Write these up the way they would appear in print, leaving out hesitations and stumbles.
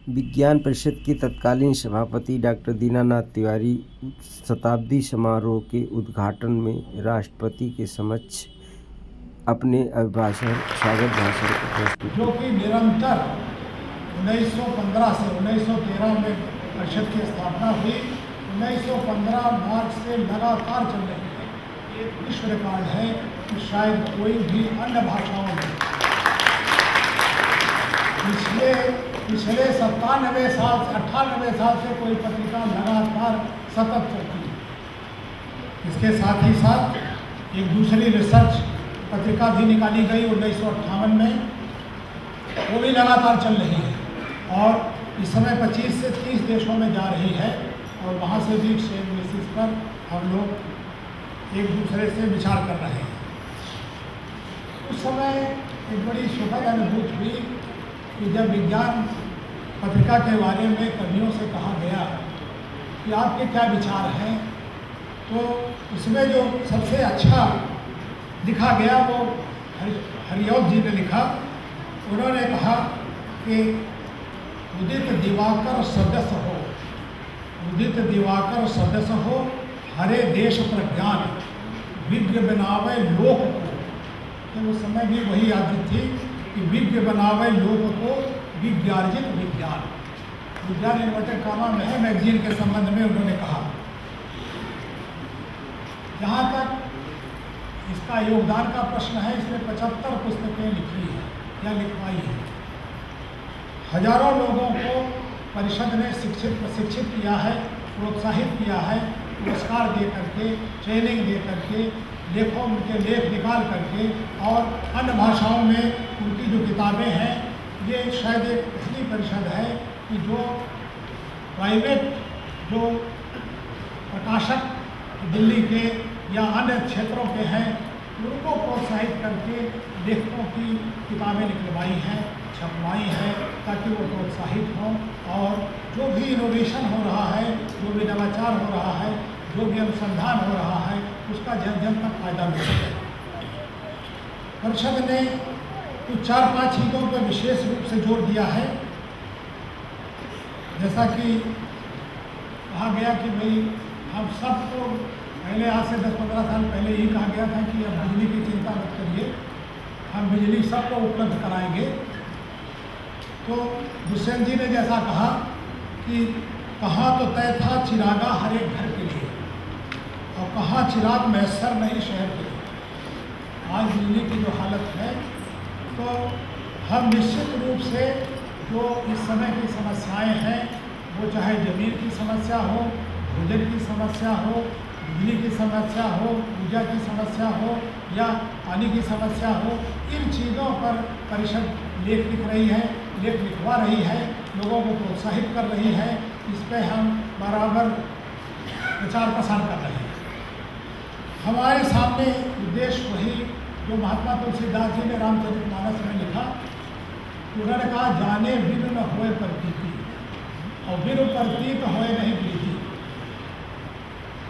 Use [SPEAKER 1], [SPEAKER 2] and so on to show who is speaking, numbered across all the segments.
[SPEAKER 1] विज्ञान परिषद के तत्कालीन सभापति डॉक्टर दीनानाथ तिवारी शताब्दी समारोह के उद्घाटन में राष्ट्रपति के समक्ष अपने स्वागत भाषण को प्रस्तुत
[SPEAKER 2] जो कि निरंतर 1915 से 1913 में परिषद की स्थापना हुई, 1915 मार्च से लगातार चल रही है। ये विश्व रिकॉर्ड है कि शायद कोई भी अन्य भाषाओं में पिछले 97 साल 98 साल से कोई पत्रिका लगातार सतत चलती है। इसके साथ ही साथ एक दूसरी रिसर्च पत्रिका भी निकाली गई 1958 में, वो भी लगातार चल रही है और इस समय 25 से 30 देशों में जा रही है और वहाँ से भी सेम बेसिस पर हम लोग एक दूसरे से विचार कर रहे हैं। उस समय एक बड़ी सुखद अनुभूति हुई कि जब विज्ञान पत्रिका के बारे में कवियों से कहा गया कि आपके क्या विचार हैं, तो उसमें जो सबसे अच्छा लिखा गया वो हरिऔध जी ने लिखा। उन्होंने कहा कि उदित दिवाकर सदस्य हो, उदित दिवाकर सदस्य हो, हरे देश प्रज्ञान विज्ञ बनावे लोक को। तो उस समय भी वही आदत थी कि विज्ञ बनावे लोक को विज्ञार्जित विज्ञान। विज्ञान इन्वर्टेड कामा में है मैगजीन के संबंध में उन्होंने कहा। जहाँ तक इसका योगदान का प्रश्न है, इसने 75 पुस्तकें लिखी है या लिखवाई है। हजारों लोगों को परिषद ने प्रशिक्षित किया है, प्रोत्साहित किया है, पुरस्कार दे करके, ट्रेनिंग दे करके, लेखों उनके लेख निकाल करके और अन्य भाषाओं में उनकी जो किताबें हैं, ये शायद एक पहली परिषद है कि जो प्राइवेट जो प्रकाशक दिल्ली के या अन्य क्षेत्रों के हैं, उनको प्रोत्साहित करके लेखकों की किताबें निकलवाई हैं, छपवाई हैं, ताकि वो प्रोत्साहित हों और जो भी इनोवेशन हो रहा है, जो भी नवाचार हो रहा है, जो भी अनुसंधान हो रहा है, उसका जन जन तक फायदा मिल सके। परिषद ने कुछ 4-5 चीज़ों पर विशेष रूप से जोर दिया है। जैसा कि कहा गया कि भाई हम सबको पहले आज से 10-15 साल पहले ही कहा गया था कि अब बिजली की चिंता मत करिए, हम बिजली सबको उपलब्ध कराएंगे। तो दुष्यंत जी ने जैसा कहा कि कहाँ तो तय था चिरागा हर एक घर के लिए और कहाँ चिराग मैसर नहीं शहर के लिए। आज बिजली की जो हालत है, तो हम निश्चित रूप से जो इस समय की समस्याएं हैं, वो चाहे ज़मीन की समस्या हो, भोजन की समस्या हो, बिजली की समस्या हो, ऊर्जा की समस्या हो या पानी की समस्या हो, इन चीज़ों पर परिषद लेख लिख रही है, लेख लिखवा रही है, लोगों को प्रोत्साहित कर रही है। इस पर हम बराबर प्रचार प्रसार कर रहे हैं। हमारे सामने उद्देश्य वही जो महात्मा तुलसीदास जी ने रामचरितमानस में लिखा। उन्होंने कहा जाने बिनु न होए प्रतीति और बिनु प्रतीत होए नहीं प्रीति।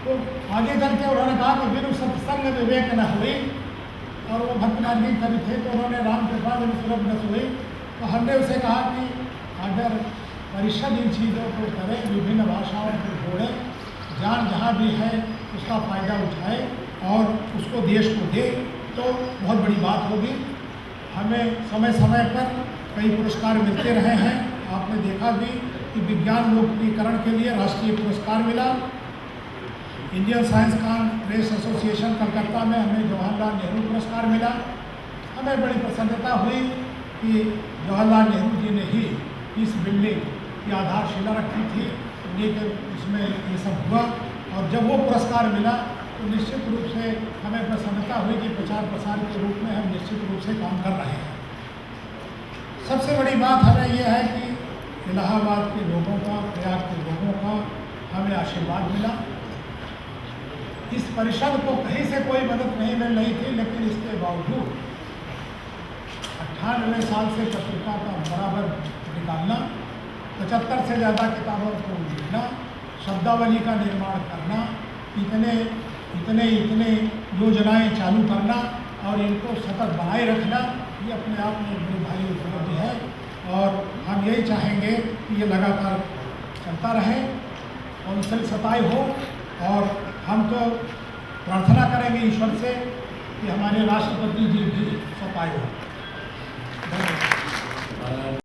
[SPEAKER 2] तो आगे चल के उन्होंने कहा कि बिनु सत्संग विवेक न हुई, और वो भक्तमार्गी कवि थे, तो उन्होंने राम कृपा बिनु सुलभ न हुई। तो हमने उसे कहा कि अगर परिषद इन चीज़ों को करे, विभिन्न भाषाओं को जोड़े, जान जहाँ भी है उसका फ़ायदा उठाए और उसको देश को दे, तो बहुत बड़ी बात होगी। हमें समय समय पर कई पुरस्कार मिलते रहे हैं। आपने देखा भी कि विज्ञान लोकप्रियकरण के लिए राष्ट्रीय पुरस्कार मिला। Indian science Congress association Calcutta में हमें जवाहरलाल नेहरू पुरस्कार मिला। हमें बड़ी प्रसन्नता हुई कि जवाहरलाल नेहरू जी ने ही इस बिल्डिंग की आधारशिला रखी थी, उन्हीं के उसमें ये सब हुआ। और जब वो पुरस्कार मिला तो निश्चित रूप से हमें प्रसन्नता हुई कि प्रचार प्रसार के रूप में हम निश्चित रूप से काम कर रहे हैं। सबसे बड़ी बात हमें यह है कि इलाहाबाद के लोगों का, प्रयाग के लोगों का हमें आशीर्वाद मिला। इस परिषद को कहीं से कोई मदद नहीं मिल रही थी, लेकिन इसके बावजूद 98 साल से पत्रिका का बराबर निकालना, 75 से ज़्यादा किताबों को लिखना, शब्दावली का निर्माण करना, इतने योजनाएं चालू करना और इनको सतत बनाए रखना, ये अपने आप में एक बड़ी भारी उपलब्धि है। और हम यही चाहेंगे कि ये लगातार चलता रहे और उससे सताई हो। और हम तो प्रार्थना करेंगे ईश्वर से कि हमारे राष्ट्रपति जी भी सताई हो। धन्यवाद।